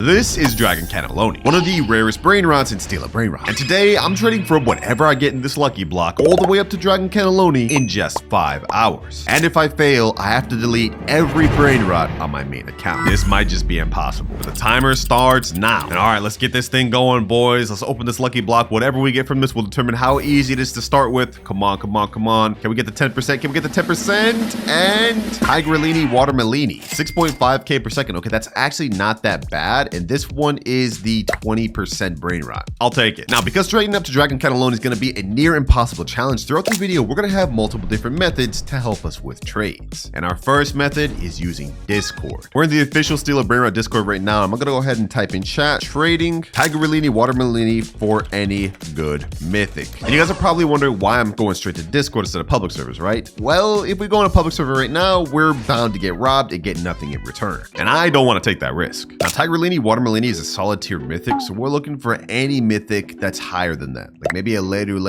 This is Dragon Cannelloni, one of the rarest Brainrots in Steal a Brainrot. And today, I'm trading from whatever I get in this lucky block all the way up to Dragon Cannelloni in just 5 hours. And if I fail, I have to delete every Brainrot on my main account. This might just be impossible. But the timer starts now. And alright, let's get this thing going, boys. Let's open this lucky block. Whatever we get from this will determine how easy it is to start with. Come on, come on, come on. Can we get the 10%? Can we get the 10%? And Tigrellini Watermelini. 6.5k per second. Okay, that's actually not that bad. And this one is the 20% Brainrot. I'll take it. Now, because trading up to Dragon Cannelloni is going to be a near impossible challenge, throughout the video, we're going to have multiple different methods to help us with trades. And our first method is using Discord. We're in the official Steal a Brainrot Discord right now. I'm going to go ahead and type in chat, trading Tigrellini Watermelini for any good mythic. And you guys are probably wondering why I'm going straight to Discord instead of public servers, right? Well, if we go on a public server right now, we're bound to get robbed and get nothing in return. And I don't want to take that risk. Now, Tigrellini Watermelini is a solid tier mythic, so we're looking for any mythic that's higher than that. Like maybe a Ledu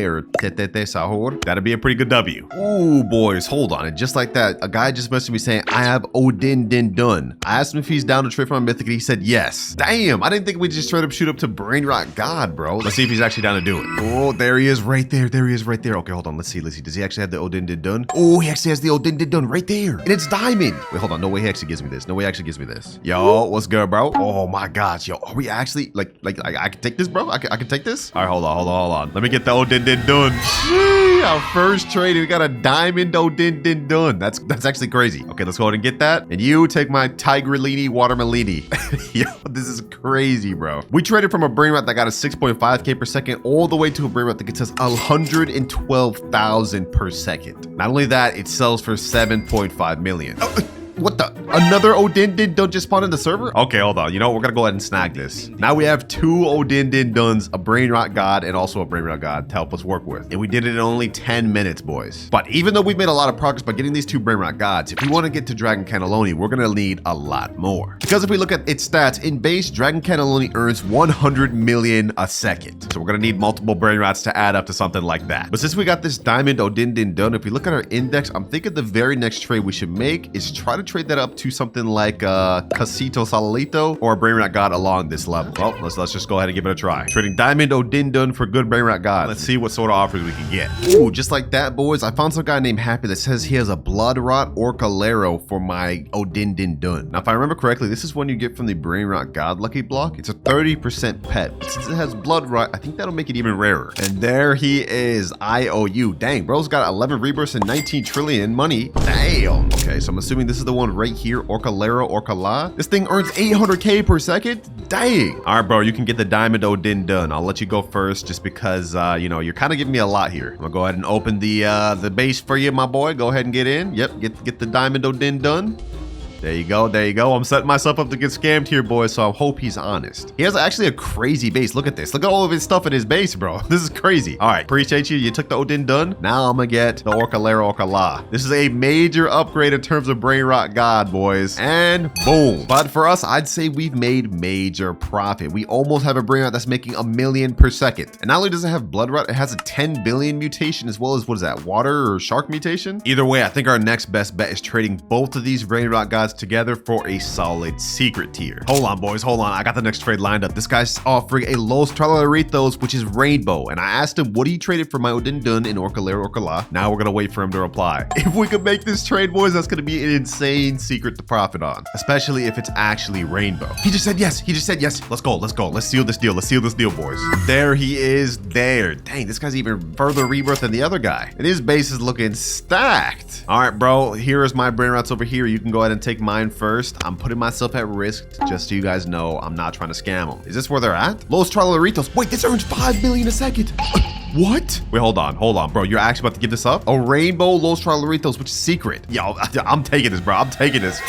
or Tetete Sahur. That'd be a pretty good W. Ooh, boys, hold on. And just like that, a guy just messaged me saying, I have Odin Din Dun. I asked him if he's down to trade for my mythic, and he said yes. Damn, I didn't think we'd just straight up shoot up to Brainrot God, bro. Let's see if he's actually down to do it. Oh, there he is right there. There he is right there. Okay, hold on. Let's see. Does he actually have the Odin Din Dun? Oh, he actually has the Odin Din Dun right there. And it's diamond. Wait, hold on. No way he actually gives me this. No way he actually gives me this. Yo, what's good, bro? Oh my gosh, yo, are we actually like I can take this, bro? I can take this. All right, hold on. Let me get the Odin Din Dun. Our first trade, we got a diamond Odin Din Dun. That's actually crazy. Okay, let's go ahead and get that. And you take my Tigrellini Watermelini. Yo, this is crazy, bro. We traded from a Brainrot that got a 6.5k per second all the way to a Brainrot that gets us 112,000 per second. Not only that, it sells for 7.5 million. What the? Another Odin Din Dun just spawned in the server? Okay, hold on. You know, we're gonna go ahead and snag this. Now we have 2 Odin Din Duns, a Brainrot God, and also a Brainrot God to help us work with. And we did it in only 10 minutes, boys. But even though we've made a lot of progress by getting these 2 Brainrot Gods, if we want to get to Dragon Cannelloni, we're gonna need a lot more. Because if we look at its stats, in base, Dragon Cannelloni earns 100 million a second. So we're gonna need multiple Brainrots to add up to something like that. But since we got this Diamond Odin Din Dun, if we look at our index, I'm thinking the very next trade we should make is try to trade that up to something like Casito Salito or a Brainrot God along this level. Well, let's just go ahead and give it a try. Trading Diamond Odin Dun for good Brainrot God. Let's see what sort of offers we can get. Ooh, just like that, boys. I found some guy named Happy that says he has a Blood Rot or Calero for my Odin Din Dun. Now, if I remember correctly, this is one you get from the Brainrot God lucky block. It's a 30% pet. But since it has Blood Rot, I think that'll make it even rarer. And there he is, IOU. Dang, bro's got 11 rebirths and 19 trillion money. Damn. Okay, so I'm assuming this is the one right here, Orcalero, Orcala. This thing earns 800k per second. Dang. All right, bro, you can get the Diamond Odin Dun. I'll let you go first just because, you know, you're kind of giving me a lot here. I'm gonna go ahead and open the base for you, my boy. Go ahead and get in. Yep, get the Diamond Odin Dun. There you go. There you go. I'm setting myself up to get scammed here, boys, so I hope he's honest. He has actually a crazy base. Look at this. Look at all of his stuff in his base, bro. This is crazy. All right. Appreciate you. You took the Odin Dun. Now I'm going to get the Orcalero Orcala. This is a major upgrade in terms of Brainrot God, boys. And boom. But for us, I'd say we've made major profit. We almost have a Brainrot that's making 1 million per second. And not only does it have Blood Rot, it has a 10 billion mutation as well as, what is that, water or shark mutation? Either way, I think our next best bet is trading both of these Brainrot Gods together for a solid secret tier. Hold on, boys, hold on. I got the next trade lined up. This guy's offering a Los Tralaritos, which is rainbow. And I asked him what he traded for my Odin Dun in Orcalero Orcala. Now we're gonna wait for him to reply. If we could make this trade, boys, that's gonna be an insane secret to profit on, especially if it's actually rainbow. He just said yes. He just said yes. Let's go. Let's go. Let's seal this deal. Let's seal this deal, boys. There he is there. Dang, this guy's even further rebirth than the other guy. And his base is looking stacked. All right, bro. Here is my Brainrots over here. You can go ahead and take mine first. I'm putting myself at risk just so you guys know I'm not trying to scam them. Is this where they're at? Los Tralaritos. Wait, this earns 5 million a second. What? Wait, hold on, bro. You're actually about to give this up? A rainbow Los Tralaritos, which is secret. Yo, I'm taking this, bro. I'm taking this.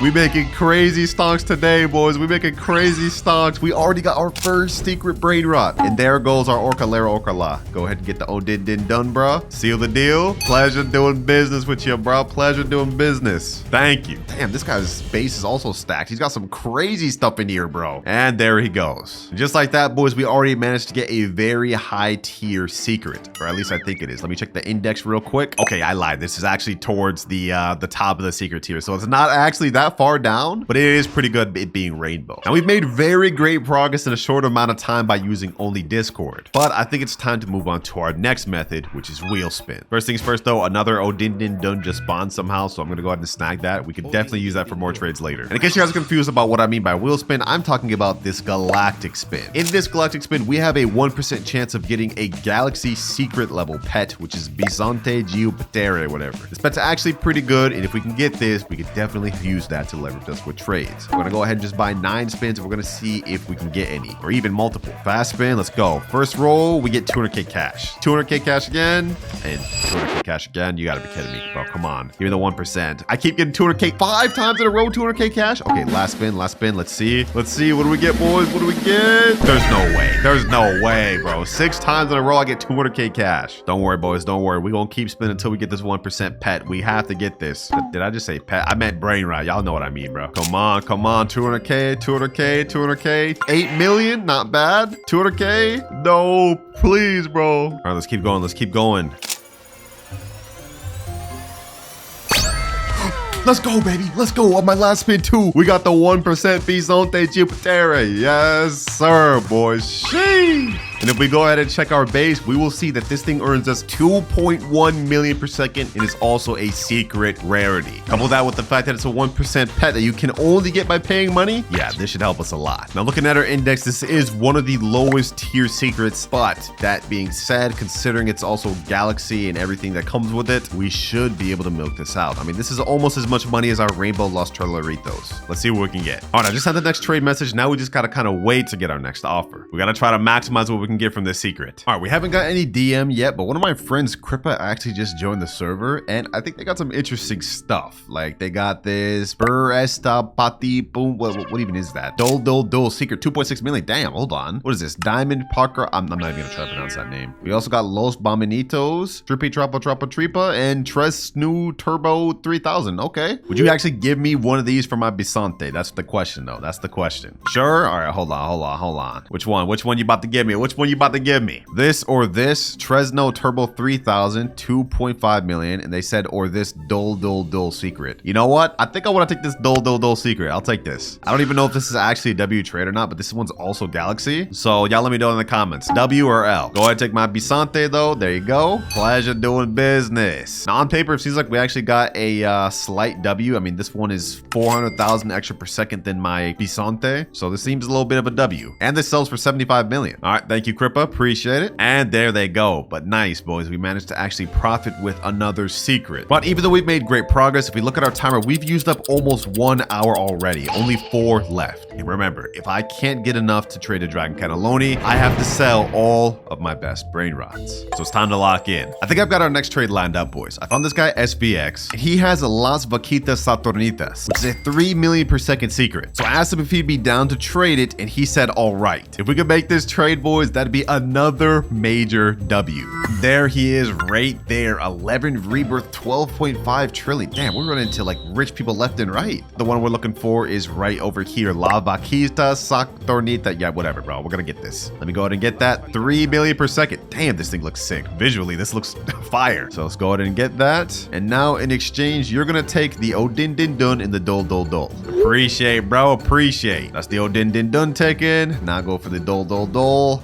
We making crazy stonks today, boys. We making crazy stonks. We already got our first secret Brainrot. And there goes our Orcalero Orcala. Go ahead and get the Odin Din Dun, bro. Seal the deal. Pleasure doing business with you, bro. Pleasure doing business. Thank you. Damn, this guy's base is also stacked. He's got some crazy stuff in here, bro. And there he goes. And just like that, boys, we already managed to get a very high tier secret, or at least I think it is. Let me check the index real quick. Okay, I lied. This is actually towards the top of the secret tier, so it's not actually that that far down, but it is pretty good it being rainbow. Now, we've made very great progress in a short amount of time by using only Discord, but I think it's time to move on to our next method, which is wheel spin. First things first though, another Odindin done just spawned somehow, so I'm gonna go ahead and snag that. We could definitely use that for more trades later. And in case you guys are confused about what I mean by wheel spin, I'm talking about this galactic spin. In this galactic spin, we have a 1% chance of getting a galaxy secret level pet, which is Bisonte Geopatere, whatever. This pet's actually pretty good, and if we can get this, we could definitely use that to leverage us with trades. We're gonna go ahead and just buy 9 spins, and we're gonna see if we can get any, or even multiple. Fast spin, let's go. First roll, we get 200k cash. 200k cash again, and 200k cash again. You gotta be kidding me, bro. Come on. Give me the 1%. I keep getting 200k 5 times in a row, 200k cash. Okay, last spin, last spin. Let's see. Let's see. What do we get, boys? What do we get? There's no way. There's no way, bro. 6 times in a row, I get 200k cash. Don't worry, boys. Don't worry. We're gonna keep spinning until we get this 1% pet. We have to get this. Did I just say pet? I meant Brainrot. Y'all know what I mean, bro. Come on. Come on. 200k, 200k, 200k. 8 million. Not bad. 200k. No, please, bro. All right, let's keep going. Let's keep going. Let's go, baby. Let's go. On my last spin, too, we got the 1% Bisonte Geopatere. Yes, sir, boys. Sheesh. And if we go ahead and check our base, we will see that this thing earns us 2.1 million per second and is also a secret rarity. Couple that with the fact that it's a 1% pet that you can only get by paying money. Yeah, this should help us a lot. Now, looking at our index, this is one of the lowest tier secrets, but that being said, considering it's also galaxy and everything that comes with it, we should be able to milk this out. I mean, this is almost as much money as our Rainbow Los Trolaritos. Let's see what we can get. All right, I just had the next trade message. Now we just got to kind of wait to get our next offer. We got to try to maximize what we can get from this secret. All right, we haven't got any DM yet, but one of my friends, Kripa, actually just joined the server, and I think they got some interesting stuff. Like, they got this Bur Esta Pati Boom. What even is that? Dol secret 2.6 million. Damn, hold on. What is this? Diamond Parker. I'm not even gonna try to pronounce that name. We also got Los Bominitos, Trippy Trappa Trappa Tripa, and Tres New Turbo 3000. Okay. Would you actually give me one of these for my Bisonte? That's the question, though. That's the question. Sure. All right, hold on. Which one? Which one you about to give me? Which one you about to give me? This or this? Tresno Turbo 3000, 2.5 million, and they said or this Dol secret. You know what? I think I want to take this Dol secret. I'll take this. I don't even know if this is actually a W trade or not, but this one's also Galaxy. So y'all let me know in the comments. W or L? Go ahead and take my Bisonte though. There you go. Pleasure doing business. Now on paper, it seems like we actually got a slight W. I mean, this one is 400,000 extra per second than my Bisonte. So this seems a little bit of a W. And this sells for 75 million. All right, thank you, Kripa. Appreciate it. And there they go. But nice, boys. We managed to actually profit with another secret. But even though we've made great progress, if we look at our timer, we've used up almost 1 hour already. Only 4 left. And remember, if I can't get enough to trade a Dragon Cannelloni, I have to sell all of my best Brainrots. So it's time to lock in. I think I've got our next trade lined up, boys. I found this guy, SVX, and he has a Las Vaquitas Saturnitas, which is a 3 million per second secret. So I asked him if he'd be down to trade it, and he said, all right. If we could make this trade, boys, that'd be another major W. There he is right there. 11 rebirth, 12.5 trillion. Damn, we're running into like rich people left and right. The one we're looking for is right over here. La Vaquita Saturnitas. Yeah, whatever, bro. We're gonna get this. Let me go ahead and get that. 3 million per second. Damn, this thing looks sick. Visually, this looks fire. So let's go ahead and get that. And now in exchange, you're gonna take the Odin Din Dun and the Dol. Appreciate, bro. Appreciate. That's the Odin Din Dun taken. Now go for the Dol.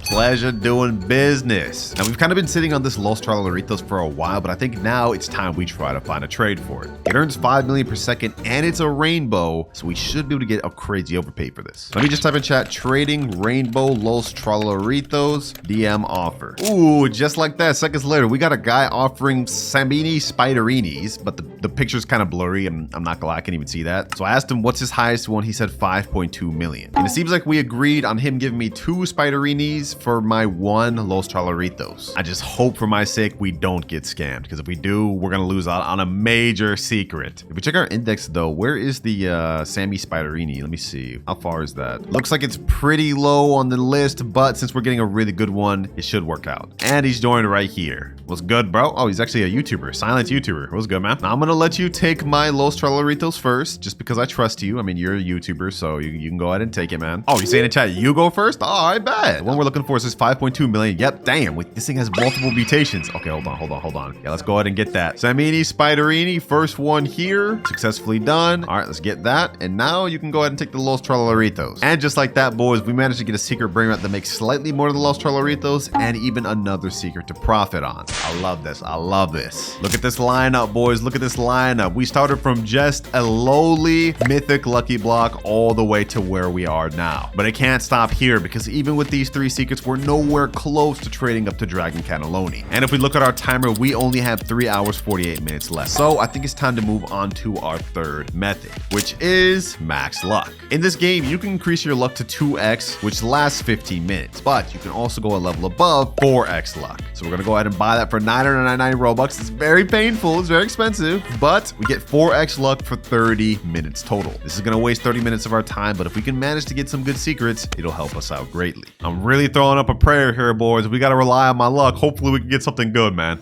Pleasure doing business. Now we've kind of been sitting on this Los Trolaritos for a while, but I think now it's time we try to find a trade for it. It earns 5 million per second and it's a rainbow, so we should be able to get a crazy overpay for this. Let me just type in chat, trading rainbow Los Trolaritos DM offer. Ooh, just like that, seconds later, we got a guy offering Sambini Spiderinis, but the picture's kind of blurry and I'm not gonna lie, I can't even see that. So I asked him what's his highest one. He said 5.2 million. And it seems like we agreed on him giving me 2 Spiderinis for my 1 Los Trolaritos. I just hope for my sake we don't get scammed, because if we do, we're gonna lose out on a major secret. If we check our index though, where is the Sammy Spiderini? Let me see. How far is that? Looks like it's pretty low on the list, but since we're getting a really good one, it should work out. And he's joined right here. What's good, bro? Oh, he's actually a YouTuber, silent YouTuber. What's good, man? Now I'm gonna let you take my Los Trolaritos first, just because I trust you. I mean, you're a YouTuber, so you can go ahead and take it, man. Oh, you saying in chat, you go first? Oh, I bet. The one we're looking for force is 5.2 million. Yep, damn. Wait, this thing has multiple mutations. Okay, hold on. Yeah, let's go ahead and get that. Samini, Spiderini, first one here. Successfully done. All right, let's get that. And now you can go ahead and take the Los Trollaritos. And just like that, boys, we managed to get a secret Brainrot that makes slightly more than the Los Trollaritos and even another secret to profit on. I love this. I love this. Look at this lineup, boys. Look at this lineup. We started from just a lowly Mythic Lucky Block all the way to where we are now. But it can't stop here because even with these 3 secrets, we're nowhere close to trading up to Dragon Cannelloni. And if we look at our timer, we only have 3 hours, 48 minutes left. So I think it's time to move on to our third method, which is max luck. In this game, you can increase your luck to 2x, which lasts 15 minutes, but you can also go a level above 4x luck. So we're gonna go ahead and buy that for 999 Robux. It's very painful, it's very expensive, but we get 4x luck for 30 minutes total. This is gonna waste 30 minutes of our time, but if we can manage to get some good secrets, it'll help us out greatly. I'm really throwing up a prayer here, boys. We gotta rely on my luck. Hopefully we can get something good, man.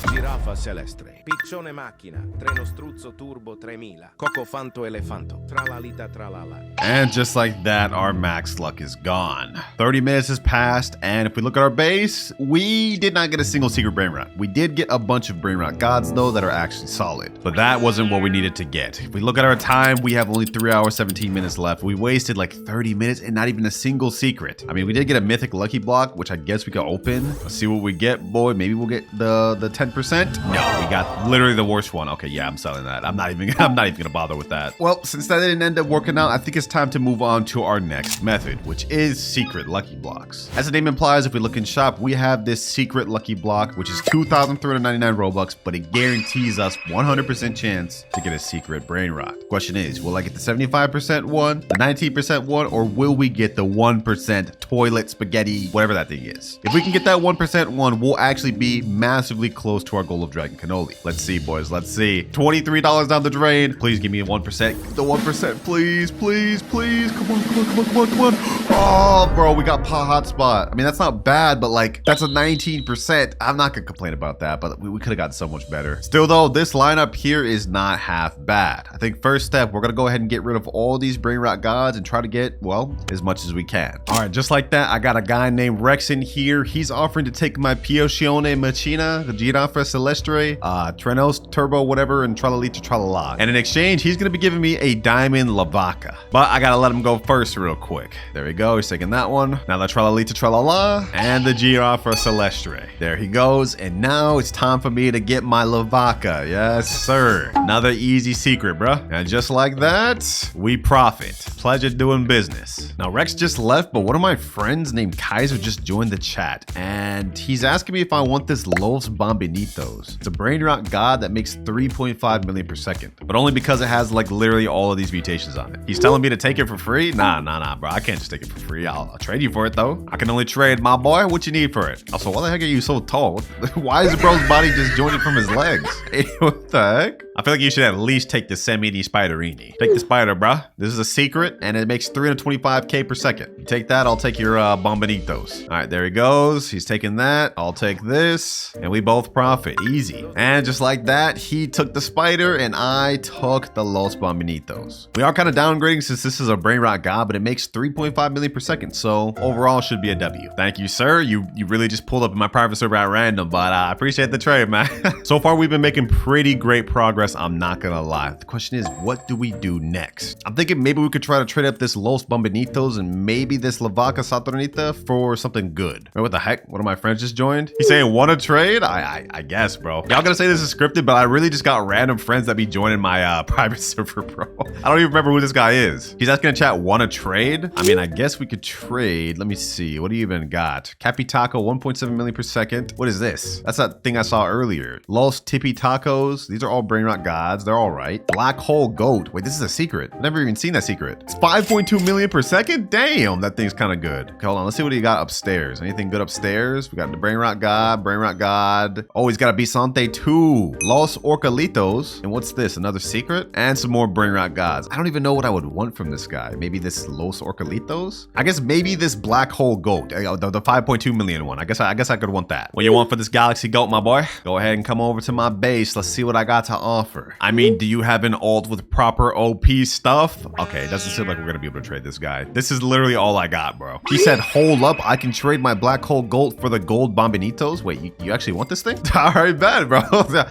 Giraffa celestre, piccione macchina, treno struzzo turbo 3000, cocofanto elefanto, tralalita tralala. And just like that, our max luck is gone. 30 minutes has passed, and if we look at our base, we did not get a single secret Brainrot. We did get a bunch of Brainrot gods, though, that are actually solid. But that wasn't what we needed to get. If we look at our time, we have only 3 hours, 17 minutes left. We wasted like 30 minutes and not even a single secret. I mean, we did get a Mythic Lucky Block, which I guess we could open. Let's see what we get, boy. Maybe we'll get the 10%. No, we got literally the worst one. Okay, yeah, I'm selling that. I'm not even gonna bother with that. Well, since that didn't end up working out, I think it's time to move on to our next method, which is secret lucky blocks. As the name implies, if we look in shop, we have this secret lucky block, which is 2,399 Robux, but it guarantees us 100% chance to get a secret Brainrot. Question is, will I get the 75% one, the 19% one, or will we get the 1% toilet spaghetti, whatever that thing is? If we can get that 1% one, we'll actually be massively close to our goal of Dragon Cannelloni. Let's see, boys. Let's see. $23 down the drain. Please give me a 1%. The 1%, please, please, please. Come on, come on, come on, come on, come on. Oh, bro, we got Pa Hotspot. I mean, that's not bad, but like, that's a 19%. I'm not gonna complain about that, but we could have gotten so much better. Still, though, this lineup here is not half bad. I think first step, we're gonna go ahead and get rid of all these Brainrot gods and try to get, well, as much as we can. All right, just like that, I got a guy named Rex in here. He's offering to take my Piochione Machina, the Giraffa Celestre, Trenos, Turbo, whatever, and Tralalita Tralala. And in exchange, he's gonna be giving me a Diamond Lavaca. But I gotta let him go first real quick. There we go, he's taking that one. Now the Tralalita Tralala and the Giraffa Celestre. There he goes, and now it's time for me to get my Lavaca. Yes, sir. Another easy secret, bruh. And just like that, we profit. Pleasure doing business. Now Rex just left, but one of my friends named Kaiser just joined the chat, and he's asking me if I want this Los Bombinitos. It's a Brainrot god that makes 3.5 million per second, but only because it has like literally all of these mutations on it. He's telling me to take it for free? Nah, bro. I can't just take it for free. I'll trade you for it though. I can only trade, my boy. What you need for it? Also, why the heck are you so tall? Why is the bro's body just jointed from his legs? Hey, what the heck? I feel like you should at least take the Semini Spiderini. Take the spider, bruh. This is a secret, and it makes 325k per second. You take that, I'll take your Bombinitos. All right, there he goes. He's taking that. I'll take this, and we both profit. Easy. And just like that, he took the spider, and I took the Los Bombinitos. We are kind of downgrading since this is a Brainrot god, but it makes 3.5 million per second, so overall should be a W. Thank you, sir. You really just pulled up in my private server at random, but I appreciate the trade, man. So far, we've been making pretty great progress. I'm not gonna lie. The question is, what do we do next? I'm thinking maybe we could try to trade up this Los Bombinitos and maybe this Lavaca Saturnita for something good. Wait, what the heck? One of my friends just joined. He's saying, want to trade? I guess, bro. Y'all gonna say this is scripted, but I really just got random friends that be joining my private server, bro. I don't even remember who this guy is. He's asking in chat, want to trade? I mean, I guess we could trade. Let me see. What do you even got? Capitaco, 1.7 million per second. What is this? That's that thing I saw earlier. Los Tippy Tacos. These are all Brainrot gods. They're all right. Black Hole Goat. Wait, this is a secret. I've never even seen that secret. It's 5.2 million per second? Damn, that thing's kind of good. Okay, hold on. Let's see what he got upstairs. Anything good upstairs? We got the Brainrot god. Oh, he's got a Bisante too. Los Orcalitos. And what's this? Another secret? And some more Brainrot gods. I don't even know what I would want from this guy. Maybe this Los Orcalitos? I guess maybe this Black Hole Goat. The 5.2 million one. I guess I could want that. What you want for this Galaxy Goat, my boy? Go ahead and come over to my base. Let's see what I got to offer. offer? I mean, do you have an alt with proper OP stuff? Okay, it doesn't seem like we're gonna be able to trade this guy. This is literally all I got, bro. He said, hold up, I can trade my black hole gold for the gold bombinitos. Wait, you actually want this thing? All right, bad, bro.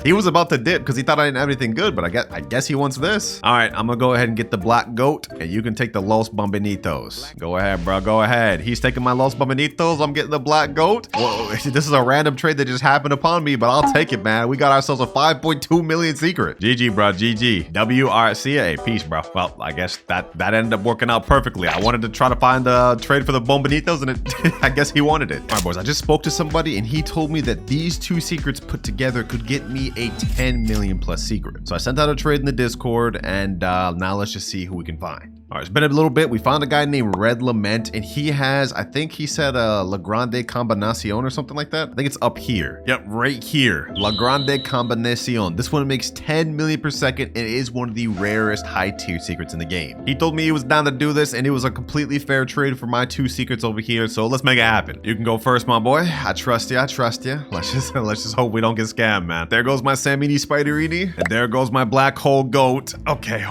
He was about to dip because he thought I didn't have anything good, but I guess he wants this. All right, I'm gonna go ahead and get the black goat, and you can take the Los Bombinitos. Go ahead, bro, go ahead. He's taking my Los Bombinitos, I'm getting the black goat. Whoa, this is a random trade that just happened upon me, but I'll take it, man. We got ourselves a 5.2 million secret. GG, bro, GG. WRCA, peace, bro. Well, I guess that ended up working out perfectly. I wanted to try to find a trade for the Bombinitos, and I guess he wanted it. All right, boys, I just spoke to somebody, and he told me that these two secrets put together could get me a 10 million plus secret. So I sent out a trade in the Discord, and now let's just see who we can find. All right, it's been a little bit. We found a guy named Red Lament, and he has, I think he said La Grande Combinacion or something like that. I think it's up here. Yep, right here. La Grande Combinacion. This one makes 10 million per second, and it is one of the rarest high tier secrets in the game. He told me he was down to do this, and it was a completely fair trade for my two secrets over here, so let's make it happen. You can go first, my boy. I trust you, I trust you. Let's just hope we don't get scammed, man. There goes my Samini Spiderini, and there goes my black hole goat. Okay.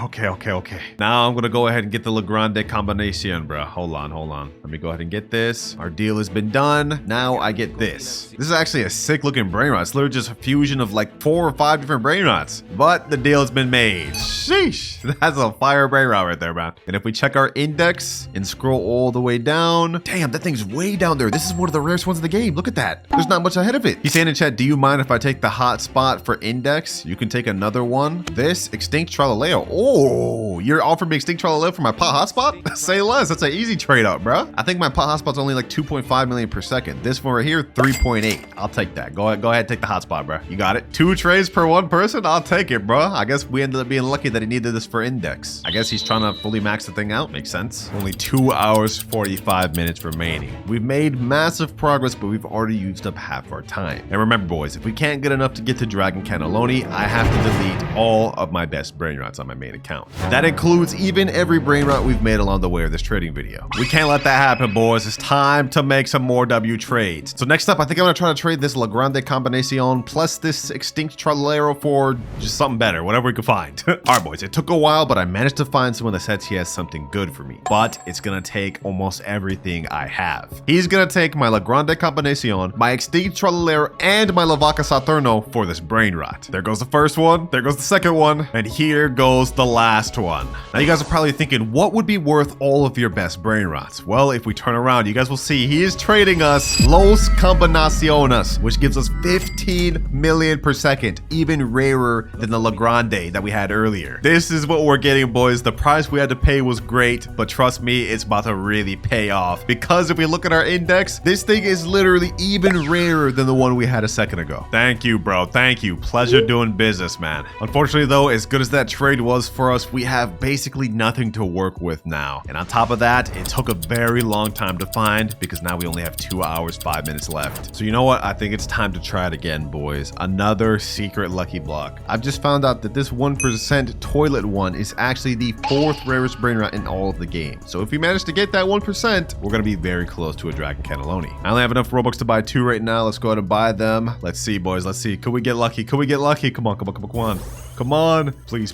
Now I'm gonna go ahead and get the La Grande Combination, bro. Hold on. Let me go ahead and get this. Our deal has been done. Now I get this. This is actually a sick looking Brainrot. It's literally just a fusion of like 4 or 5 different Brainrots. But the deal has been made. Sheesh. That's a fire Brainrot right there, man. And if we check our index and scroll all the way down, damn, that thing's way down there. This is one of the rarest ones in the game. Look at that. There's not much ahead of it. He's saying in chat, do you mind if I take the hot spot for index? You can take another one. This Extinct Tralaleo. Oh, you're offering me Extinct Tralaleo for my pot hotspot? Say less. That's an easy trade up, bro. I think my pot hotspot's only like 2.5 million per second. This one right here, 3.8. I'll take that. Go ahead, take the hotspot, bro. You got it. 2 trades per one person? I'll take it, bro. I guess we ended up being lucky that he needed this for index. I guess he's trying to fully max the thing out. Makes sense. Only 2 hours, 45 minutes remaining. We've made massive progress, but we've already used up half our time. And remember, boys, if we can't get enough to get to Dragon Cannelloni, I have to delete all of my best Brainrots on my main account. That includes even every Brainrot we've made along the way of this trading video. We can't let that happen, boys. It's time to make some more W trades. So next up, I think I'm gonna try to trade this La Grande Combinacion plus this Extinct Trolero for just something better, whatever we can find. All right, boys, it took a while, but I managed to find someone that says he has something good for me. But it's gonna take almost everything I have. He's gonna take my La Grande Combinacion, my Extinct Trolero, and my La Vaca Saturno for this Brainrot. There goes the first one, there goes the second one, and here goes the last one. Now you guys are probably thinking, what would be worth all of your best Brainrots? Well, if we turn around, you guys will see he is trading us Los Combinaciones, which gives us 15 million per second, even rarer than the La Grande that we had earlier. This is what we're getting, boys. The price we had to pay was great, but trust me, it's about to really pay off, because if we look at our index, this thing is literally even rarer than the one we had a second ago. Thank you, bro. Thank you. Pleasure doing business, man. Unfortunately, though, as good as that trade was for us, we have basically nothing to work with now. And on top of that, it took a very long time to find, because now we only have 2 hours, 5 minutes left. So you know what? I think it's time to try it again, boys. Another secret lucky block. I've just found out that this 1% toilet one is actually the 4th rarest Brainrot in all of the game. So if we manage to get that 1%, we're gonna be very close to a Dragon Cannelloni. I only have enough Robux to buy 2 right now. Let's go ahead and buy them. Let's see, boys. Let's see. Could we get lucky? Could we get lucky? Come on. Come on. Please.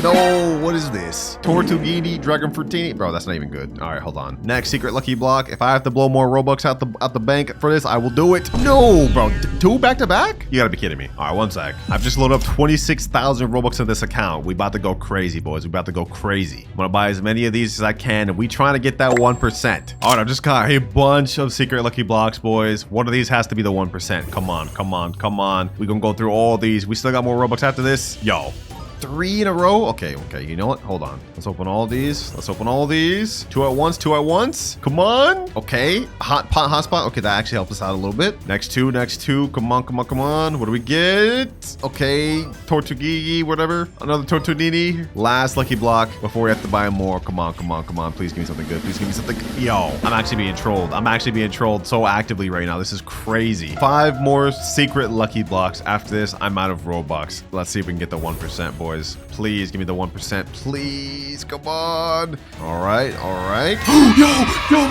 No, what is this? Tortughini, Dragon Fruitini? Bro, that's not even good. All right, hold on. Next secret lucky block. If I have to blow more Robux out the bank for this, I will do it. No, bro. 2 back to back? You gotta be kidding me. All right, one sec. I've just loaded up 26,000 Robux in this account. We about to go crazy, boys. We about to go crazy. I'm gonna buy as many of these as I can, and we trying to get that 1%. All right, I've just got a bunch of secret lucky blocks, boys. One of these has to be the 1%. Come on. We gonna go through all these. We still got more Robux after this. Yo. 3 in a row? Okay, you know what? Hold on. Let's open all these. 2 at once. Come on. Okay. Hotspot. Okay, that actually helped us out a little bit. Next two. Come on. What do we get? Okay. Tortughini, whatever. Another Tortughini. Last lucky block before we have to buy more. Come on. Please give me something good. Yo, I'm actually being trolled so actively right now. This is crazy. 5 more secret lucky blocks. After this, I'm out of Robux. Let's see if we can get the 1%, boys. Please give me the 1%. Please. Come on. All right. Yo,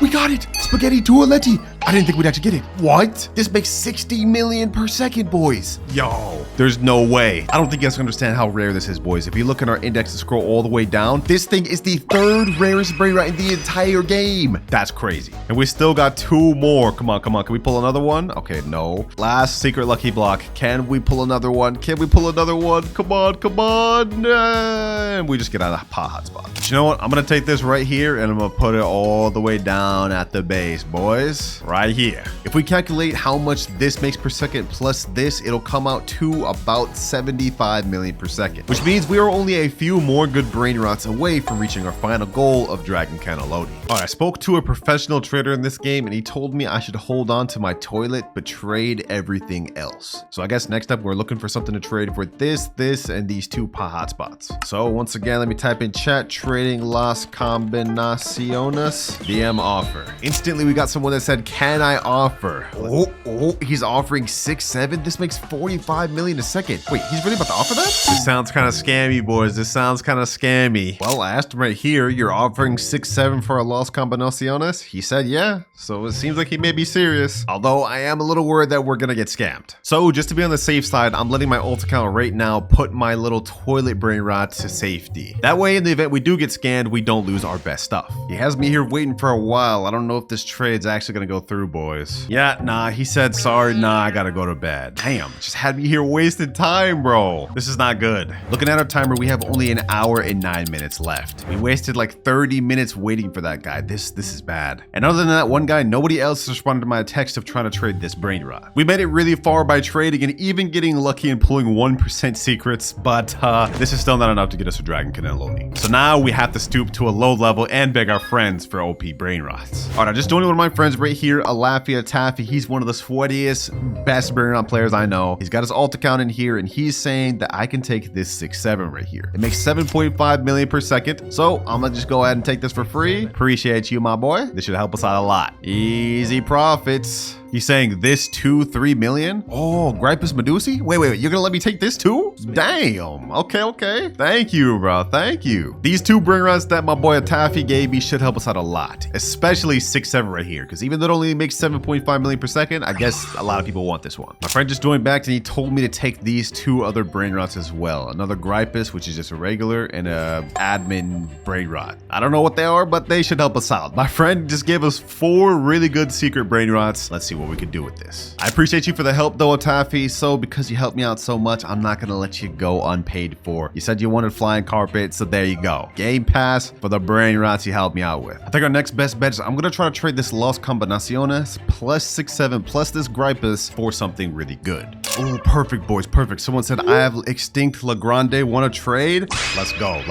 we got it. Spaghetti Toaletti. I didn't think we'd actually get it. What? This makes 60 million per second, boys. Yo, there's no way. I don't think you guys can understand how rare this is, boys. If you look in our index and scroll all the way down, this thing is the third rarest Brainrot in the entire game. That's crazy. And we still got 2 more. Come on, come on. Can we pull another one? Okay, no. Last secret lucky block. Can we pull another one? Can we pull another one? Come on, come on. And we just get out of the hotspot. But you know what? I'm going to take this right here and I'm going to put it all the way down at the base, boys. Right here. If we calculate how much this makes per second plus this, it'll come out to about 75 million per second, which means we are only a few more good Brainrots away from reaching our final goal of Dragon Cannelloni. All right, I spoke to a professional trader in this game and he told me I should hold on to my toilet but trade everything else. So I guess next up we're looking for something to trade for this, and these 2 hotspots. So once again, let me type in chat, trading las combinaciones, DM offer. Instantly we got someone that said, can I offer? Oh, he's offering 6-7. This makes 45 million a second. Wait, he's really about to offer that? This sounds kind of scammy, boys. This sounds kind of scammy. Well, I asked him right here, you're offering 6-7 for a Las Combinaciones? He said yeah, so it seems like he may be serious. Although I am a little worried that we're gonna get scammed. So just to be on the safe side, I'm letting my alt account right now put my little toilet Brainrot to safety. That way, in the event we do get scammed, we don't lose our best stuff. He has me here waiting for a while. I don't know if this trade's actually gonna go through, boys. Yeah, nah, he said sorry, nah, I gotta go to bed. Damn, just had me here wasting time, bro. This is not good. Looking at our timer, we have only an hour and 9 minutes left. We wasted like 30 minutes waiting for that guy. This is bad. And other than that one guy, nobody else responded to my text of trying to trade this Brainrot. We made it really far by trading and even getting lucky and pulling 1% secrets, but this is still not enough to get us a Dragon Cannelloni. So now we have to stoop to a low level and beg our friends for OP Brainrots. All right, I just joined one of my friends right here, Alafia Taffy. He's one of the sweatiest, best Brainrot players I know. He's got his alt account in here and he's saying that I can take this 6-7 right here. It makes 7.5 million per second. So I'm gonna just go ahead and take this for free. Appreciate you, my boy. This should help us out a lot. Easy profits. He's saying this 2-3 million. Oh, Gripus Medusi? Wait, you're gonna let me take this too? Damn. Okay. Thank you, bro. Thank you. These 2 Brainrots that my boy Taffy gave me should help us out a lot, especially 6-7 right here, because even though it only makes 7.5 million per second, I guess a lot of people want this one. My friend just joined back and he told me to take these 2 other Brainrots as well. Another Gripus, which is just a regular, and a admin Brainrot. I don't know what they are, but they should help us out. My friend just gave us 4 really good secret Brainrots. Let's see what we could do with this. I appreciate you for the help though, Taffy. So because you helped me out so much, I'm not gonna let you go unpaid for. You said you wanted flying carpet, so there you go. Game pass for the Brainrots you helped me out with. I think our next best bet is I'm gonna try to trade this Las Combinaciones plus 6-7 plus this Gripus for something really good. Oh, perfect, boys, perfect. Someone said I have Extinct La Grande, want to trade? Let's go.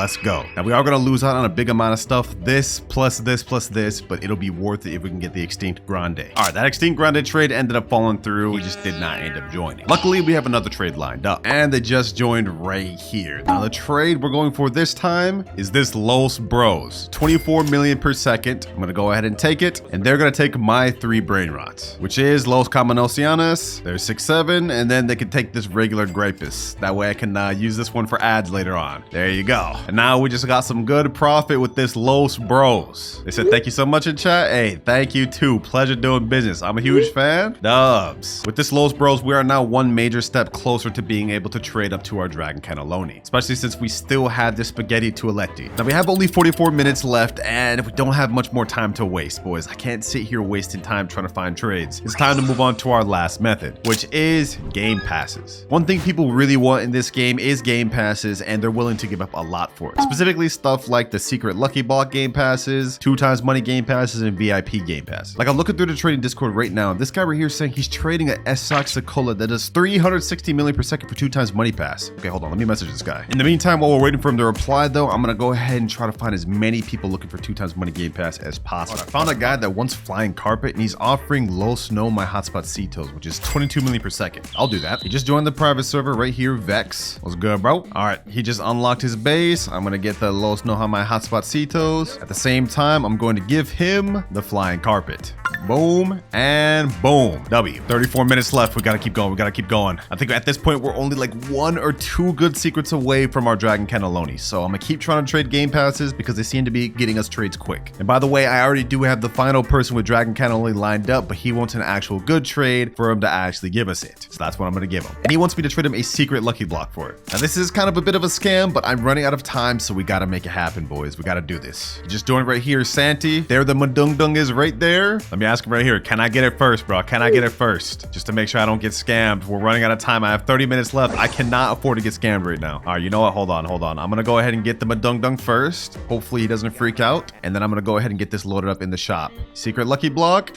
Now we are gonna lose out on a big amount of stuff. This plus this, but it'll be worth it if we can get the Extinct Grande. All right, that Extinct Grande trade ended up falling through. We just did not end up joining. Luckily, we have another trade lined up and they just joined right here. Now the trade we're going for this time is this Los Bros, 24 million per second. I'm gonna go ahead and take it, and they're gonna take my 3 Brainrots, which is Los Combinaciones. There's 6-7, and then they can take this regular Gripus. That way I can use this one for ads later on. There you go. And now we just got some good profit with this Los Bros. They said thank you so much in chat. Hey, thank you too. Pleasure doing business. I'm a huge fan. Dubs. With this Los Bros, we are now one major step closer to being able to trade up to our Dragon Cannelloni, especially since we still have this Spaghetti Tualetti. Now we have only 44 minutes left and we don't have much more time to waste, boys. I can't sit here wasting time trying to find trades. It's time to move on to our last method, which is game passes. One thing people really want in this game is game passes, and they're willing to give up a lot for it. Specifically stuff like the secret Lucky Block game passes, 2x money game passes, and VIP game passes. Like I'm looking through the trading Discord right now, this guy right here is saying he's trading a S-Saxocola that does 360 million per second for 2x money pass. Okay, hold on, let me message this guy. In the meantime, while we're waiting for him to reply though, I'm gonna go ahead and try to find as many people looking for 2x money game pass as possible. I found a guy that wants flying carpet and he's offering low snow my hotspot Cetos, which is 22 million per second. I'll do that. He just joined the private server right here, Vex. What's good, bro? All right, he just unlocked his base. I'm gonna get the low snow my hotspot Cetos. At the same time, I'm going to give him the flying carpet. Boom and boom. W. 34 minutes left. We gotta keep going. We gotta keep going. I think at this point we're only like 1 or 2 good secrets away from our Dragon Cannelloni. So I'm gonna keep trying to trade game passes because they seem to be getting us trades quick. And by the way, I already do have the final person with Dragon Cannelloni lined up, but he wants an actual good trade for him to actually give us it. So that's what I'm gonna give him. And he wants me to trade him a secret lucky block for it. Now this is kind of a bit of a scam, but I'm running out of time, so we gotta make it happen, boys. We gotta do this. Just doing it right here, Santi. There the Madung Dung is right there. Let me ask him right here. Can I get it first, bro? Can I get it first? Just to make sure I don't get scammed. We're running out of time. I have 30 minutes left. I cannot afford to get scammed right now. All right, you know what? Hold on. I'm gonna go ahead and get the Madung Dung first. Hopefully he doesn't freak out. And then I'm gonna go ahead and get this loaded up in the shop. Secret lucky block.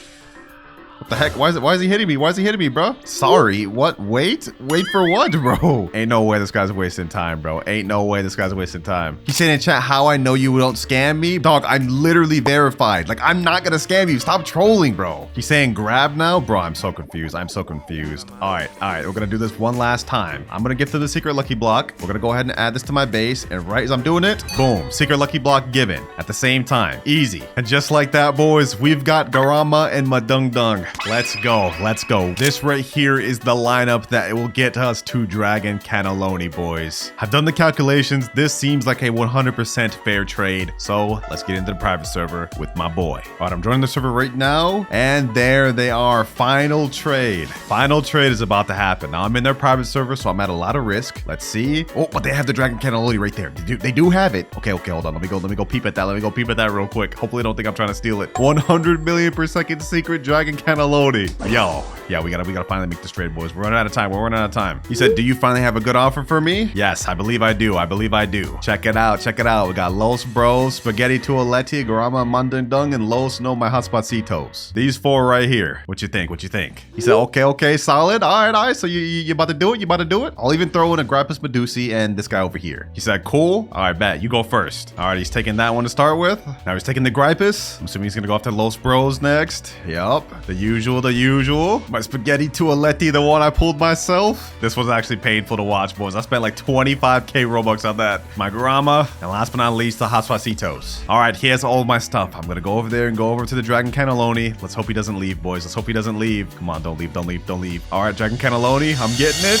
What the heck? Why is he hitting me? Why is he hitting me, bro? Sorry. What? Wait for what, bro? Ain't no way this guy's wasting time, bro. Ain't no way this guy's wasting time. He said in chat, how I know you don't scam me? Dog, I'm literally verified. Like, I'm not gonna scam you. Stop trolling, bro. He's saying grab now? Bro, I'm so confused. I'm so confused. All right. We're gonna do this one last time. I'm gonna give to the secret lucky block. We're gonna go ahead and add this to my base. And right as I'm doing it, boom. Secret lucky block given at the same time. Easy. And just like that, boys, we've got Garama and Madung Dung. Let's go. Let's go. This right here is the lineup that will get us to Dragon Cannelloni, boys. I've done the calculations. This seems like a 100% fair trade. So let's get into the private server with my boy. All right, I'm joining the server right now. And there they are. Final trade. Final trade is about to happen. Now I'm in their private server, so I'm at a lot of risk. Let's see. Oh, but they have the Dragon Cannelloni right there. They do have it. Okay, hold on. Let me go peep at that. Let me go peep at that real quick. Hopefully, don't think I'm trying to steal it. 100 million per second secret Dragon Cannelloni. Yo, yeah, we gotta finally make this trade, boys. We're running out of time. He said, do you finally have a good offer for me? Yes, I believe I do. Check it out. We got Los Bros, Spaghetti Tualetti, Garama Mandundung, and Los No My Hotspocitos. These 4 right here. What you think? He said, okay, solid. All right. So you about to do it? I'll even throw in a Grappus Medusi and this guy over here. He said, cool. All right, bet. You go first. All right, he's taking that one to start with. Now he's taking the Grappus. I'm assuming he's gonna go after Los Bros next. Yup. The usual. My Spaghetti Tualetti, the one I pulled myself. This was actually painful to watch, boys. I spent like 25k Robux on that. My Grama, and last but not least, the Hotspocitos. All right, here's all of my stuff. I'm gonna go over there and go over to the Dragon Cannelloni. Let's hope he doesn't leave, boys. Let's hope he doesn't leave. Come on, don't leave. All right, Dragon Cannelloni, I'm getting it.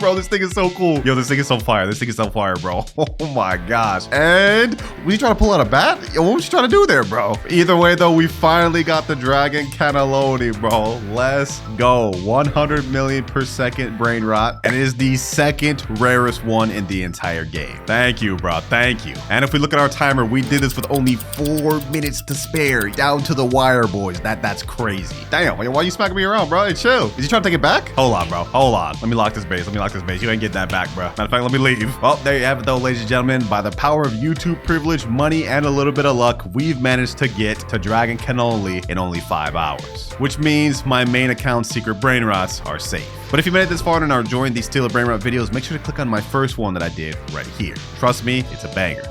Bro, this thing is so cool. Yo, this thing is so fire. Bro. Oh my gosh. And were you trying to pull out a bat? Yo, what was you trying to do there, bro? Either way, though, we finally got the Dragon Cannelloni, bro. Let's go. 100 million per second brain rot. And it is the second rarest one in the entire game. Thank you, bro. Thank you. And if we look at our timer, we did this with only 4 minutes to spare. Down to the wire, boys. That's crazy. Damn, why are you smacking me around, bro? Hey, chill. Is he trying to take it back? Hold on, bro. Hold on. Let me lock this base. You ain't getting that back, bro. Matter of fact, let me leave. Well, there you have it, though, ladies and gentlemen. By the power of YouTube privilege, money, and a little bit of luck, we've managed to get to Dragon Cannelloni in only 5 hours. Which means my main account's secret brain rots are safe. But if you made it this far and are enjoying these Steal a Brain Rot videos, make sure to click on my first one that I did right here. Trust me, it's a banger.